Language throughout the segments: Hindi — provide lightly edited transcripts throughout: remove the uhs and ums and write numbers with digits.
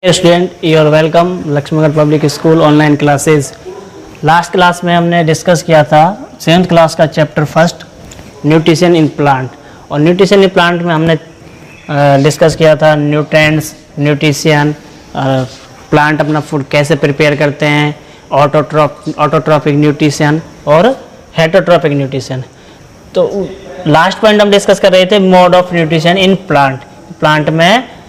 Student you are welcome Lakshmigarh public school online classes. Last class में हमने डिस्कस किया था 7th क्लास का chapter first nutrition in plant. और न्यूट्रिशन इन प्लांट में हमने डिस्कस किया था न्यूट्रिएंट्स, न्यूट्रिशन, प्लांट अपना फूड कैसे प्रिपेयर करते हैं, ऑटोट्रॉपिक न्यूट्रिशन और हेटरोट्रॉपिक न्यूट्रिशन। तो लास्ट पॉइंट हम डिस्कस कर रहे थे mode of nutrition in plant. Plant में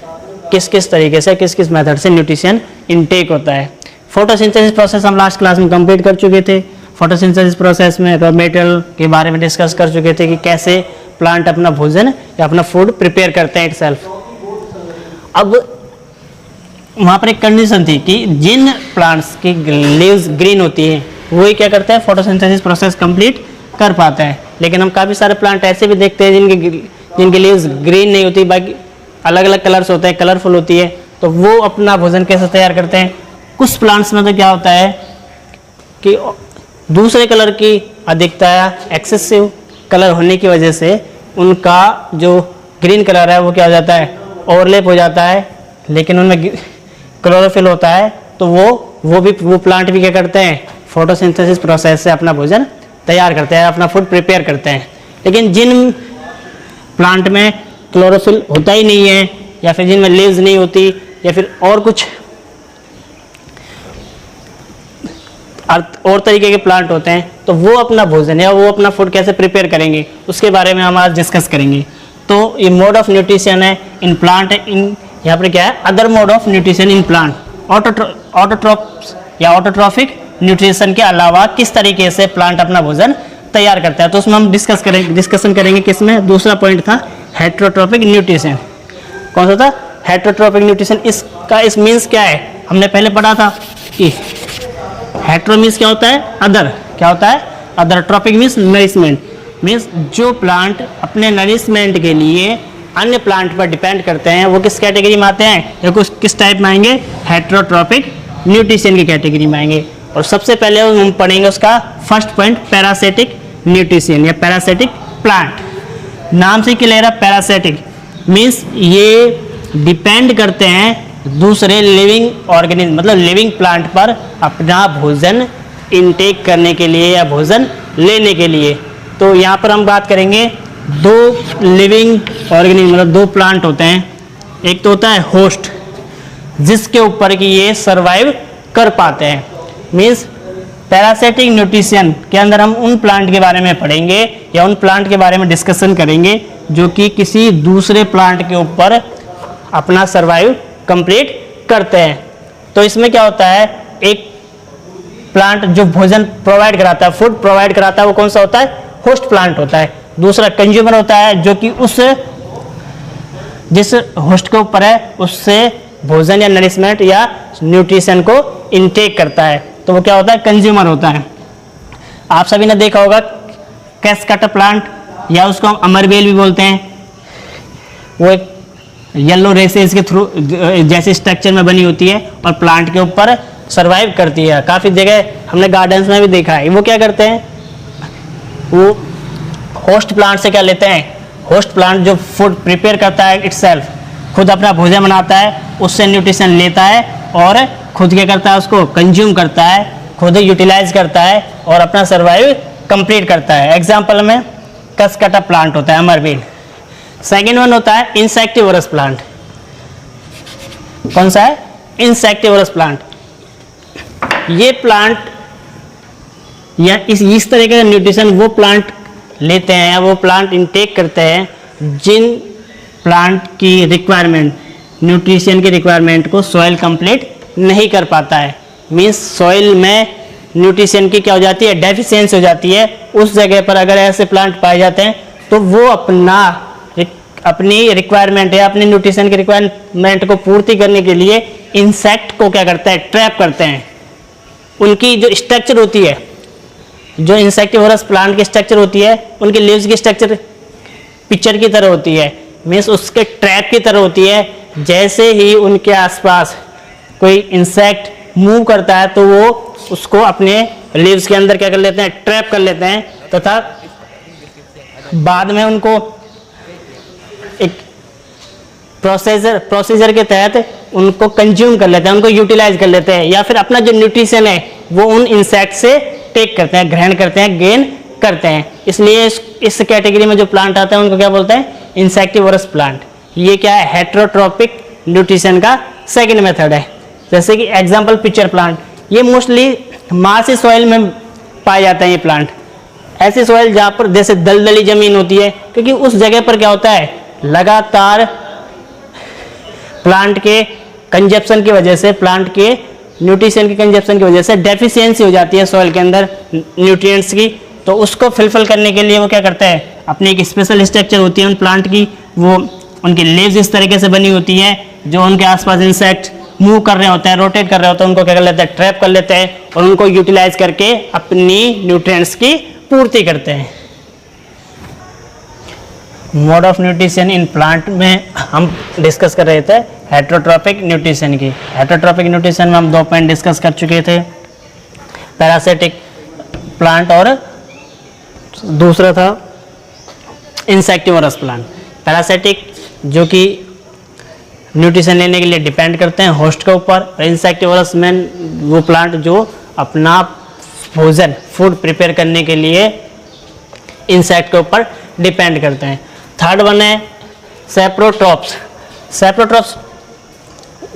किस किस तरीके से किस किस मेथड से न्यूट्रिशन इनटेक होता है। फोटोसिंथेसिस प्रोसेस हम लास्ट क्लास में कंप्लीट कर चुके थे। फोटोसिंथेसिस प्रोसेस में रॉ मटेरियल के बारे में डिस्कस कर चुके थे कि कैसे प्लांट अपना भोजन या अपना फूड प्रिपेयर करते हैं इटसेल्फ। अब वहाँ पर एक कंडीशन थी कि जिन प्लांट्स की लीव्स ग्रीन होती है वही क्या करते हैं, फोटोसिंथेसिस प्रोसेस कंप्लीट कर पाते हैं। लेकिन हम काफ़ी सारे प्लांट ऐसे भी देखते हैं जिनकी लीव्स ग्रीन नहीं होती, बाकी अलग अलग कलर्स होते हैं, कलरफुल होती है, तो वो अपना भोजन कैसे तैयार करते हैं। कुछ प्लांट्स में तो क्या होता है कि दूसरे कलर की अधिकता या एक्सेसिव कलर होने की वजह से उनका जो ग्रीन कलर है वो क्या हो जाता है, ओवरलैप हो जाता है, लेकिन उनमें क्लोरोफिल होता है। तो वो प्लांट भी क्या करते हैं, फोटोसिंथेसिस प्रोसेस से अपना भोजन तैयार करते हैं, अपना फूड प्रिपेयर करते हैं। लेकिन जिन प्लांट में क्लोरोफिल होता ही नहीं है या फिर जिनमें लीव्स नहीं होती या फिर और कुछ और तरीके के प्लांट होते हैं, तो वो अपना भोजन या वो अपना फूड कैसे प्रिपेयर करेंगे उसके बारे में हम आज डिस्कस करेंगे। तो ये मोड ऑफ न्यूट्रिशन है इन प्लांट है। इन यहाँ पर क्या है, other mode of nutrition in plant, autotrophs या ऑटोट्रॉफिक न्यूट्रिशन के अलावा किस तरीके से प्लांट अपना भोजन तैयार करता है। तो उसमें हम डिस्कशन करेंगे किसमें, दूसरा पॉइंट था हेटरोट्रॉपिक न्यूट्रिशन। कौन सा था, हेटरोट्रॉपिक न्यूट्रिशन। इस मीन्स क्या है, हमने पहले पढ़ा था कि हेटरो मीन्स क्या होता है, अदर। क्या होता है, other. Tropic means nourishment, means जो प्लांट अपने नरिशमेंट के लिए अन्य प्लांट पर डिपेंड करते हैं वो किस कैटेगरी में आते हैं या किस टाइप में आएंगे, हेटरोट्रॉपिक न्यूट्रिशन की कैटेगरी में आएंगे। और सबसे पहले हम पढ़ेंगे उसका फर्स्ट पॉइंट, पैरासिटिक न्यूट्रिशन या पैरासिटिक प्लांट। नाम से क्लियर है, पैरासिटिक मीन्स ये डिपेंड करते हैं दूसरे लिविंग ऑर्गेनिज्म, मतलब लिविंग प्लांट पर अपना भोजन इनटेक करने के लिए या भोजन लेने के लिए। तो यहाँ पर हम बात करेंगे दो लिविंग ऑर्गेनिज्म, मतलब दो प्लांट होते हैं। एक तो होता है होस्ट, जिसके ऊपर कि ये सर्वाइव कर पाते हैं। मीन्स पैरासिटिक न्यूट्रिशन के अंदर हम उन प्लांट के बारे में पढ़ेंगे या उन प्लांट के बारे में डिस्कशन करेंगे जो कि किसी दूसरे प्लांट के ऊपर अपना सर्वाइव कंप्लीट करते हैं। तो इसमें क्या होता है, एक प्लांट जो भोजन प्रोवाइड कराता है, फूड प्रोवाइड कराता है, वो कौन सा होता है, होस्ट प्लांट होता है। दूसरा कंज्यूमर होता है जो कि जिस होस्ट के ऊपर है उससे भोजन या नरिशमेंट या न्यूट्रिशन को इनटेक करता है, तो वो क्या होता है, कंज्यूमर होता है। आप सभी ने देखा होगा कैस्कटर प्लांट या उसको हम अमरबेल भी बोलते हैं। वो एक येलो रेसेस के थ्रू जैसे स्ट्रक्चर में बनी होती है और प्लांट के ऊपर सरवाइव करती है। काफ़ी जगह हमने गार्डन्स में भी देखा है। वो क्या करते हैं, वो होस्ट प्लांट से क्या लेते हैं, होस्ट प्लांट जो फूड प्रिपेयर करता है इटसेल्फ, खुद अपना भोजन बनाता है, उससे न्यूट्रिशन लेता है और खुद क्या करता है, उसको कंज्यूम करता है, खुद यूटिलाइज करता है और अपना सर्वाइव कंप्लीट करता है। एग्जाम्पल में कैस्कटर प्लांट होता है, अमरबेल। सेकेंड वन होता है इंसेक्टिवोरस प्लांट। कौन सा है, इंसेक्टिवोरस प्लांट। ये प्लांट या इस तरीके का न्यूट्रिशन वो प्लांट लेते हैं या वो प्लांट इनटेक करते हैं जिन प्लांट की रिक्वायरमेंट, न्यूट्रिशन की रिक्वायरमेंट को सॉइल कंप्लीट नहीं कर पाता है। मीन्स सॉइल में न्यूट्रिशन की क्या हो जाती है, डेफिशिएंसी हो जाती है। उस जगह पर अगर ऐसे प्लांट पाए जाते हैं तो वो अपनी रिक्वायरमेंट या अपनी न्यूट्रिशन की रिक्वायरमेंट को पूर्ति करने के लिए इंसेक्ट को क्या करते हैं, ट्रैप करते हैं। उनकी जो स्ट्रक्चर होती है, जो इंसेक्टिवोरस प्लांट की स्ट्रक्चर होती है, उनकी लीव्स की स्ट्रक्चर पिक्चर की तरह होती है, मीन्स उसके ट्रैप की तरह होती है। जैसे ही उनके आसपास कोई इंसेक्ट मूव करता है तो वो उसको अपने लीव्स के अंदर क्या कर लेते हैं, ट्रैप कर लेते हैं, तथा बाद में उनको एक प्रोसीजर के तहत उनको कंज्यूम कर लेते हैं, उनको यूटिलाइज कर लेते हैं, या फिर अपना जो न्यूट्रिशन है वो उन इंसेक्ट से टेक करते हैं, ग्रहण करते हैं, गेन करते हैं। इसलिए इस कैटेगरी में जो प्लांट आते हैं उनको क्या बोलते हैं? Insectivorous plant. ये क्या है? हेट्रोट्रॉपिक न्यूट्रिशन का सेकंड मेथड है। जैसे कि एग्जांपल पिचर प्लांट, ये मोस्टली मार्सी सॉइल में पाए जाते हैं ये प्लांट। ऐसी सॉइल जहाँ पर जैसे दलदली जमीन होती है, क्योंकि उस जगह पर क्या होता है, लगातार प्लांट के कंजप्शन की वजह से, प्लांट के न्यूट्रिशन के कंजप्शन की वजह से डेफिशिएंसी हो जाती है सॉइल के अंदर न्यूट्रिएंट्स की। तो उसको फिलफिल करने के लिए वो क्या करता है, अपनी एक स्पेशल स्ट्रक्चर होती है उन प्लांट की, वो उनकी लीव्स इस तरीके से बनी होती है, जो उनके आसपास इंसेक्ट मूव कर रहे होते हैं, रोटेट कर रहे होते हैं, उनको क्या कर लेते हैं, ट्रैप कर लेते हैं और उनको यूटिलाइज करके अपनी न्यूट्रिएंट्स की पूर्ति करते हैं। Mode of nutrition in plant में हम डिस्कस कर रहे थे हेट्रोट्रॉपिक न्यूट्रिशन की। हेट्रोट्रॉपिक न्यूट्रिशन में हम 2 पॉइंट डिस्कस कर चुके थे, पैरासिटिक प्लांट और दूसरा था इंसेक्टिवोरस प्लांट। पैरासिटिक जो कि न्यूट्रिशन लेने के लिए डिपेंड करते हैं होस्ट के ऊपर, और इंसेक्टिवोरस में वो प्लांट जो अपना भोजन, फूड प्रिपेयर करने के लिए इंसेक्ट के ऊपर डिपेंड करते हैं। थर्ड वन है सेप्रोट्रॉप्स। सेप्रोट्रॉप्स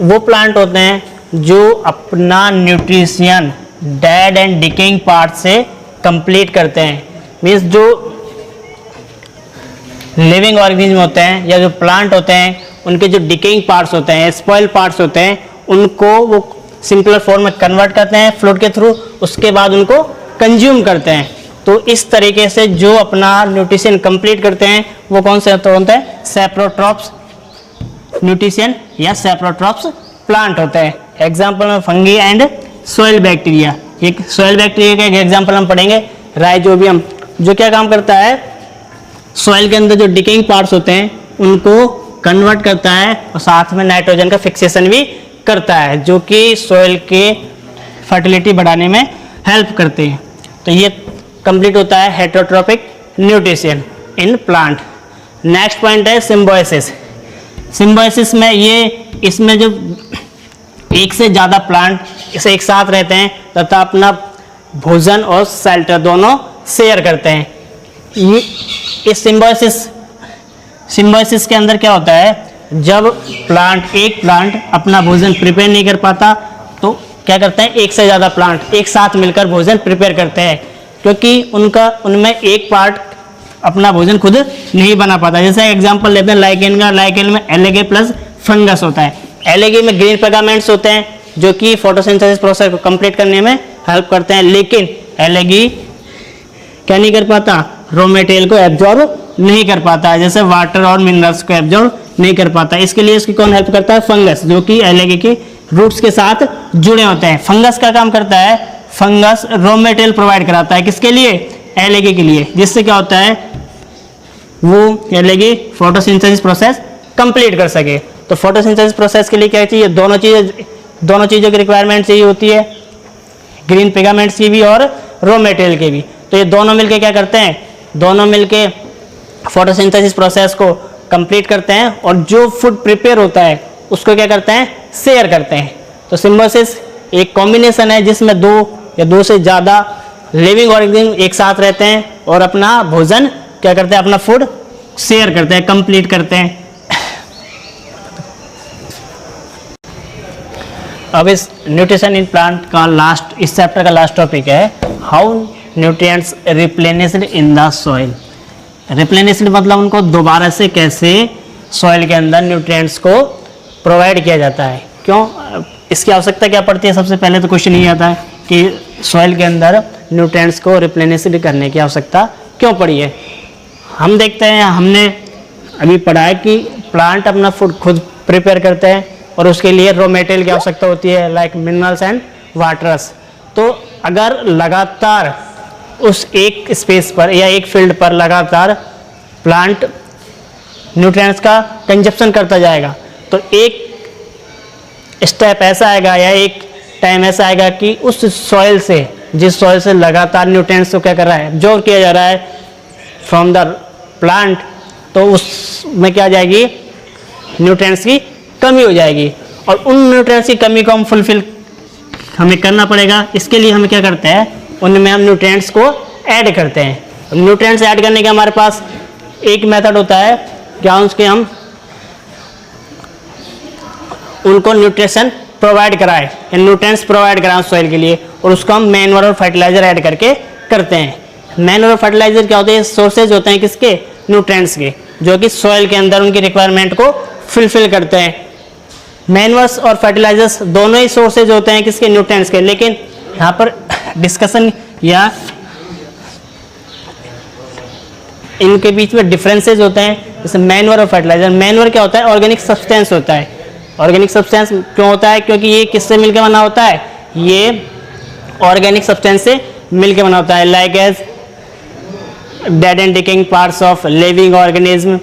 वो प्लांट होते हैं जो अपना nutrition dead and decaying part से कंप्लीट करते हैं। मीन्स जो लिविंग ऑर्गेनिज्म होते हैं या जो प्लांट होते हैं, उनके जो डिकेइंग पार्ट्स होते हैं, स्पॉइल पार्ट्स होते हैं, उनको वो सिंपलर फॉर्म में कन्वर्ट करते हैं फ्लूइड के थ्रू, उसके बाद उनको कंज्यूम करते हैं। तो इस तरीके से जो अपना न्यूट्रिशन कंप्लीट करते हैं वो कौन से होते हैं? सेप्रोट्रॉप्स न्यूट्रिशन या सेप्रोट्रॉप्स प्लांट होते हैं। एग्जाम्पल में फंगी एंड सॉइल बैक्टीरिया। एक सॉइल बैक्टीरिया का एक एग्जाम्पल हम पढ़ेंगे, राइजोबियम, जो क्या काम करता है, सॉइल के अंदर जो डिकेइंग पार्ट्स होते हैं उनको कन्वर्ट करता है और साथ में नाइट्रोजन का फिक्सेशन भी करता है, जो कि सॉइल के फर्टिलिटी बढ़ाने में हेल्प करते हैं। तो ये कंप्लीट होता है heterotrophic nutrition in plant. Next point है सिम्बायोसिस। सिम्बायोसिस में इसमें जो एक से ज़्यादा प्लांट इसे एक साथ रहते हैं तथा अपना भोजन और शेल्टर दोनों शेयर करते हैं। ये इस सिम्बायोसिस के अंदर क्या होता है, जब एक प्लांट अपना भोजन प्रिपेयर नहीं कर पाता तो क्या करते हैं, एक से ज़्यादा प्लांट एक साथ मिलकर भोजन प्रिपेयर करते हैं, क्योंकि उनमें एक पार्ट अपना भोजन खुद नहीं बना पाता। जैसे एग्जांपल लेते हैं लाइकेन का। लाइकेन में एलएगे प्लस फंगस होता है। एलएगे में ग्रीन पेगामेंट्स होते हैं जो कि फोटोसिंथेसिस प्रोसेस को कंप्लीट करने में हेल्प करते हैं, लेकिन एलएगे क्या नहीं कर पाता, रॉ मटेरियल को एब्जॉर्ब नहीं कर पाता, जैसे वाटर और मिनरल्स को एब्जॉर्ब नहीं कर पाता। इसके लिए इसकी कौन हेल्प करता है? फंगस, जो कि एलएगे के रूट्स के साथ जुड़े होते हैं। फंगस का काम करता है, फंगस रॉ मटेरियल प्रोवाइड कराता है, किसके लिए? एलएगे के लिए, जिससे क्या होता है, वो एलएगे फोटोसिंथेसिस प्रोसेस कंप्लीट कर सके। तो फोटोसिंथेसिस प्रोसेस के लिए क्या चाहिए? दोनों चीज़ों की रिक्वायरमेंट चाहिए होती है, ग्रीन पिगामेंट्स की भी और रॉ मटेरियल की भी। तो ये दोनों मिलके क्या करते हैं, दोनों मिलके फोटोसिंथेसिस प्रोसेस को कंप्लीट करते हैं और जो फूड प्रिपेयर होता है उसको क्या करते हैं, शेयर करते हैं। तो सिम्बायोसिस एक कॉम्बिनेशन है जिसमें दो से ज़्यादा लिविंग ऑर्गेनिज्म एक साथ रहते हैं और अपना भोजन क्या करते हैं, अपना फूड शेयर करते हैं, कंप्लीट करते हैं। अब इस न्यूट्रिशन इन प्लांट का इस चैप्टर का लास्ट टॉपिक है how nutrients replenished in the soil. Replenished मतलब उनको दोबारा से कैसे सॉइल के अंदर न्यूट्रिएंट्स को प्रोवाइड किया जाता है, क्यों, इसकी आवश्यकता क्या पड़ती है। सबसे पहले तो क्वेश्चन ये आता है कि सॉइल के अंदर न्यूट्रिएंट्स को रिप्लेनिश्ड करने की आवश्यकता क्यों पड़ी है। हम देखते हैं, हमने अभी पढ़ा है कि प्लांट अपना फूड खुद प्रिपेयर करते हैं और उसके लिए रॉ मटेरियल की आवश्यकता होती है, लाइक मिनरल्स एंड वाटर्स। तो अगर लगातार उस एक स्पेस पर या एक फील्ड पर लगातार प्लांट न्यूट्रिएंट्स का कंजप्शन करता जाएगा तो एक स्टेप ऐसा आएगा या एक टाइम ऐसा आएगा कि उस सॉइल से, जिस सॉइल से लगातार न्यूट्रिएंट्स को क्या कर रहा है, एब्जॉर्ब किया जा रहा है फ्रॉम द प्लांट, तो उसमें क्या आ जाएगी, न्यूट्रिएंट्स की कमी हो जाएगी, और उन न्यूट्रिएंट्स की कमी को हम फुलफिल हमें करना पड़ेगा। इसके लिए हम क्या करते हैं, उनमें हम न्यूट्रिएंट्स को ऐड करते हैं। न्यूट्रिएंट्स ऐड करने का हमारे पास एक मेथड होता है, क्या उसके हम उनको न्यूट्रिशन प्रोवाइड कराए, न्यूट्रिएंट्स प्रोवाइड कराएं सॉइल के लिए, और उसको हम मैन्योर और फर्टिलाइजर ऐड करके करते हैं। मैन्योर और फर्टिलाइजर क्या होते हैं, सोर्सेज होते हैं किसके, न्यूट्रिएंट्स के, जो कि सॉइल के अंदर उनकी रिक्वायरमेंट को फुलफिल करते हैं। मैन्योर्स और फर्टिलाइजर्स दोनों ही सोर्सेज होते हैं किसके, न्यूट्रिएंट्स के, लेकिन यहाँ पर डिस्कशन या इनके बीच में डिफरेंसेज होते हैं। जैसे मैन्योर और फर्टिलाइजर, मैन्योर क्या होता है, ऑर्गेनिक सब्सटेंस होता है। ऑर्गेनिक सब्सटेंस क्यों होता है, क्योंकि ये किससे मिलकर बना होता है, ये ऑर्गेनिक सब्सटेंस से मिलकर बना होता है, like as dead and decaying parts of living organism,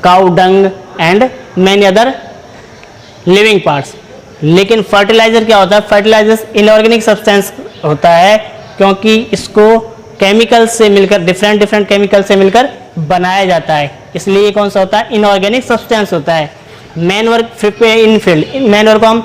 cow dung and many other living parts. लेकिन फर्टिलाइजर क्या होता है, फर्टिलाइजर इनऑर्गेनिक सब्सटेंस होता है, क्योंकि इसको केमिकल से मिलकर, डिफरेंट केमिकल से मिलकर बनाया जाता है, इसलिए कौन सा होता है, इनऑर्गेनिक सब्सटेंस होता है। मैन्योर इन फील्ड, मैन्योर को हम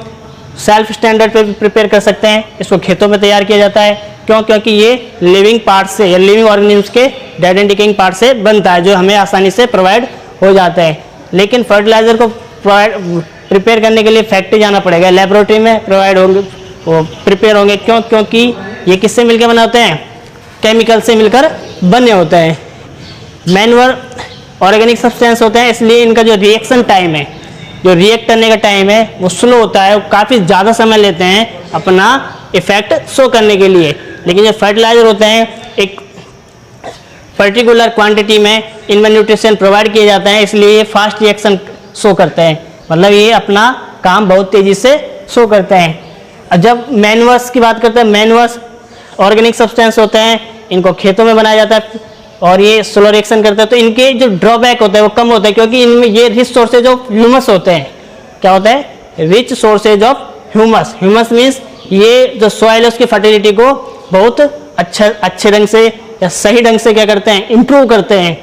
सेल्फ स्टैंडर्ड पे प्रिपेयर कर सकते हैं, इसको खेतों में तैयार किया जाता है, क्यों, क्योंकि ये लिविंग पार्ट से या लिविंग ऑर्गेनिज्म के डेड एंड डिकेइंग पार्ट से बनता है, जो हमें आसानी से प्रोवाइड हो जाता है। लेकिन फर्टिलाइजर को प्रिपेयर करने के लिए फैक्ट्री जाना पड़ेगा, लेबोरेटरी में प्रोवाइड होंगे, वो प्रिपेयर होंगे, क्यों, क्योंकि ये किससे मिलकर बने होते हैं, केमिकल से मिलकर बने होते हैं। मैन्योर ऑर्गेनिक सब्सटेंस होते हैं, इसलिए इनका जो रिएक्शन टाइम है, जो रिएक्ट करने का टाइम है वो स्लो होता है, वो काफ़ी ज़्यादा समय लेते हैं अपना इफेक्ट शो करने के लिए। लेकिन जो फर्टिलाइजर होते हैं, एक पर्टिकुलर क्वांटिटी में इनमें न्यूट्रिशन प्रोवाइड किए जाते हैं, इसलिए ये फास्ट रिएक्शन शो करते हैं, मतलब ये अपना काम बहुत तेज़ी से शो करते हैं। और जब मैन्योर्स की बात करते हैं, मैन्योर्स ऑर्गेनिक सब्सटेंस होते हैं, इनको खेतों में बनाया जाता है और ये स्लो रिएक्शन करते हैं, तो इनके जो ड्रॉबैक होते हैं वो कम होते हैं, क्योंकि इनमें ये रिच सोर्सेज ऑफ ह्यूमस होते हैं। क्या होता है, rich sources of humus. Humus means ये जो सॉइल है उसकी फर्टिलिटी को बहुत अच्छे ढंग से या सही ढंग से क्या करते हैं, इम्प्रूव करते हैं।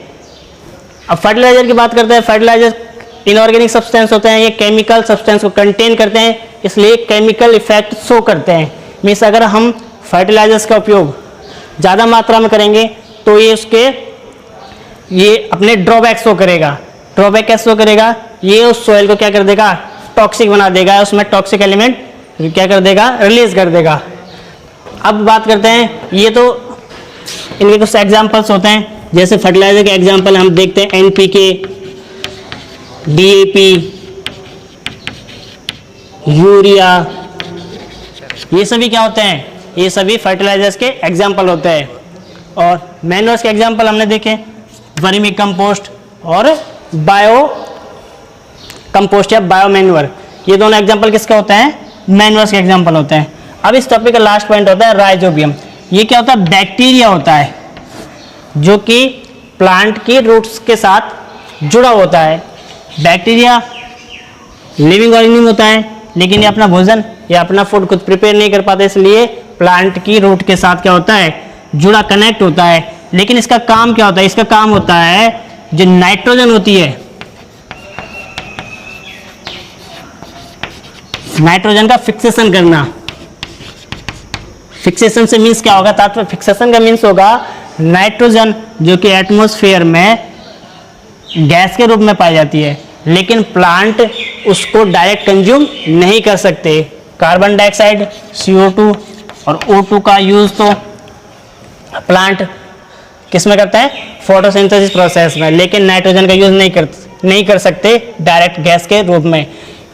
अब फर्टिलाइजर की बात करते हैं, फर्टिलाइजर इनऑर्गेनिक सब्सटेंस होते हैं, ये केमिकल सब्सटेंस को कंटेन करते हैं, इसलिए केमिकल इफेक्ट शो करते हैं। मीन्स अगर हम फर्टिलाइजर्स का उपयोग ज़्यादा मात्रा में करेंगे तो ये अपने ड्रॉबैक शो करेगा। ड्रॉबैक कैसे शो करेगा, ये उस सॉइल को क्या कर देगा, टॉक्सिक बना देगा, उसमें टॉक्सिक एलिमेंट क्या कर देगा, रिलीज कर देगा। अब बात करते हैं, ये तो इनके कुछ एग्जाम्पल्स होते हैं, जैसे फर्टिलाइजर के एग्जाम्पल हम देखते हैं NPK, DAP, यूरिया, ये सभी क्या होते हैं, ये सभी फर्टिलाइजर्स के एग्जाम्पल होते हैं। और मैन्योर्स के एग्जाम्पल हमने देखे, वर्मी कंपोस्ट और बायो कंपोस्ट या बायो मैन्योर, ये दोनों एग्जाम्पल किसके होते हैं, मैन्योर्स के एग्जाम्पल होते हैं। अब इस टॉपिक का लास्ट पॉइंट होता है राइजोबियम। ये क्या होता है, बैक्टीरिया होता है जो कि प्लांट की रूट्स के साथ जुड़ा होता है। बैक्टीरिया लिविंग ऑर्गेनिज्म होता है, लेकिन ये अपना भोजन या अपना फूड खुद प्रिपेयर नहीं कर पाते, इसलिए प्लांट की रूट के साथ क्या होता है, जुड़ा, कनेक्ट होता है। लेकिन इसका काम क्या होता है, इसका काम होता है जो नाइट्रोजन होती है, नाइट्रोजन का फिक्सेशन करना। फिक्सेशन से मीन्स क्या होगा, तात्पर्य फिक्सेशन का मीन्स होगा नाइट्रोजन जो कि एटमॉस्फेयर में गैस के रूप में पाई जाती है, लेकिन प्लांट उसको डायरेक्ट कंज्यूम नहीं कर सकते। कार्बन डाइऑक्साइड, CO2 और O2 का यूज तो प्लांट किस में करता है, फोटोसिंथेसिस प्रोसेस में, लेकिन नाइट्रोजन का यूज नहीं कर सकते डायरेक्ट गैस के रूप में।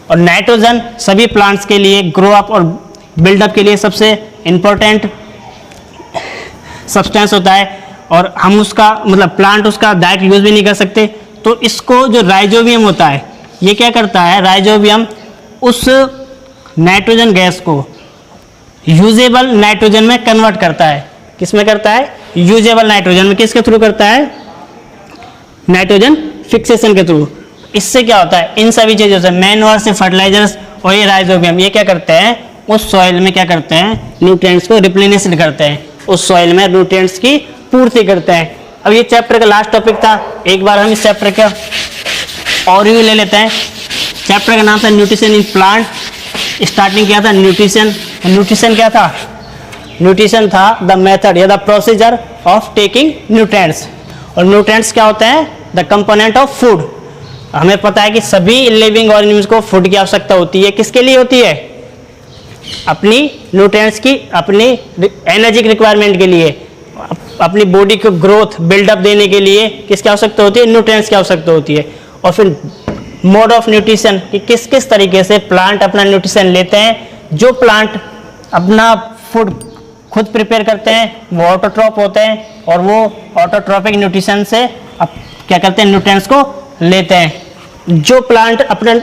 और नाइट्रोजन सभी प्लांट्स के लिए ग्रो अप और बिल्डअप के लिए सबसे इम्पोर्टेंट सब्सटेंस होता है, और हम उसका मतलब प्लांट उसका डायरेक्ट यूज भी नहीं कर सकते। तो इसको जो राइजोबियम होता है, ये क्या करता है, राइजोबियम उस नाइट्रोजन गैस को यूजेबल नाइट्रोजन में कन्वर्ट करता है। किस में करता है, यूजेबल नाइट्रोजन में। किसके थ्रू करता है, नाइट्रोजन फिक्सेशन के थ्रू। इससे क्या होता है, इन सभी चीज़ों से मैन्योर से फर्टिलाइजर्स और ये राइजोबियम, ये क्या करते हैं, उस सॉइल में क्या करते हैं, न्यूट्रिएंट्स को रिप्लेनिश करते हैं, उस सॉइल में न्यूट्रिएंट्स की पूर्ति करते हैं। अब ये चैप्टर का लास्ट टॉपिक था, एक बार हम इस चैप्टर का ओवरव्यू ले लेते हैं। चैप्टर का नाम था न्यूट्रिशन इन प्लांट। स्टार्टिंग क्या था? न्यूट्रिशन। न्यूट्रिशन क्या था? न्यूट्रिशन था द मेथड या the procedure of taking nutrients. और न्यूट्रिएंट्स क्या होते हैं? The component of food. हमें पता है कि सभी लिविंग ऑर्गेनिजम्स को फूड की आवश्यकता होती है। किसके लिए होती है? अपनी न्यूट्रिएंट्स की, अपनी एनर्जी रिक्वायरमेंट के लिए, अपनी बॉडी को ग्रोथ बिल्डअप देने के लिए किसकी आवश्यकता होती है? न्यूट्रिएंट्स की आवश्यकता होती है। और फिर मोड ऑफ न्यूट्रिशन कि किस किस तरीके से प्लांट अपना न्यूट्रिशन लेते हैं। जो प्लांट अपना फूड खुद प्रिपेयर करते हैं वो ऑटोट्रॉप होते हैं, और वो ऑटोट्रॉपिक न्यूट्रिशन से क्या करते हैं? न्यूट्रिएंट्स को लेते हैं। जो प्लांट अपना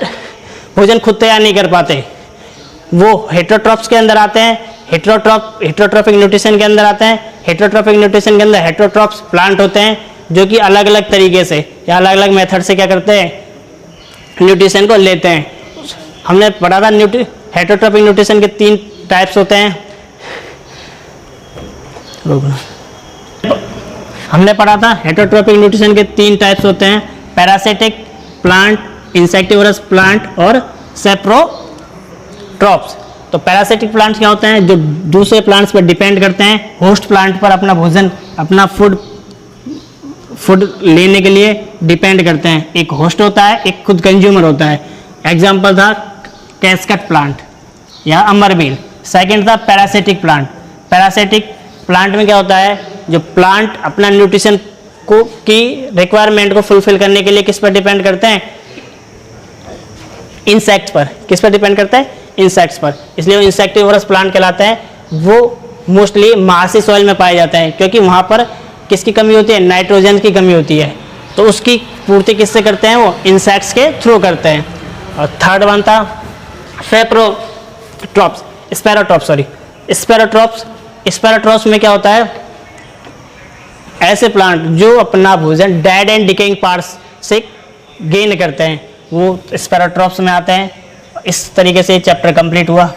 भोजन खुद तैयार नहीं कर पाते वो हेटेरोट्रॉप्स के अंदर आते हैं। हेटेरोट्रॉपिक न्यूट्रिशन के अंदर आते हैं। हेटेरोट्रॉपिक न्यूट्रिशन के अंदर हेटेरोट्रॉप्स प्लांट होते हैं जो कि अलग अलग तरीके से या अलग अलग मेथड से क्या करते हैं? न्यूट्रिशन को लेते हैं। हमने पढ़ा था हेटेरोट्रॉपिक न्यूट्रिशन के 3 टाइप्स होते हैं। हमने पढ़ा था हेटेरोट्रॉपिक न्यूट्रिशन के 3 टाइप्स होते हैं, पैरासिटिक प्लांट, इंसेक्टिवरस प्लांट और सेप्रोट्रॉप्स। तो पैरासिटिक प्लांट्स क्या होते हैं? जो दूसरे प्लांट्स पर डिपेंड करते हैं, होस्ट प्लांट पर अपना भोजन, अपना फूड लेने के लिए डिपेंड करते हैं। एक होस्ट होता है, एक खुद कंज्यूमर होता है। एग्जाम्पल था कैस्कट प्लांट या अमरबेल। सेकेंड था पैरासिटिक प्लांट। पैरासिटिक प्लांट में क्या होता है? जो प्लांट अपना न्यूट्रिशन को की रिक्वायरमेंट को फुलफिल करने के लिए किस पर डिपेंड करते हैं? इंसेक्ट्स पर। किस पर डिपेंड करते हैं? इंसेक्ट्स पर। इसलिए वो इंसेक्टिवरस प्लांट कहलाते हैं। वो मोस्टली मार्सी सॉइल में पाए जाते हैं क्योंकि वहाँ पर किसकी कमी होती है? नाइट्रोजन की कमी होती है। तो उसकी पूर्ति किससे करते हैं? वो इंसेक्ट्स के थ्रू करते हैं। और थर्ड वन था स्पैरोट्रॉप्स में क्या होता है? ऐसे प्लांट जो अपना भोजन डेड एंड डिकेइंग पार्ट्स से गेन करते हैं, वो स्पैरोट्रॉप्स में आते हैं। इस तरीके से चैप्टर कंप्लीट हुआ।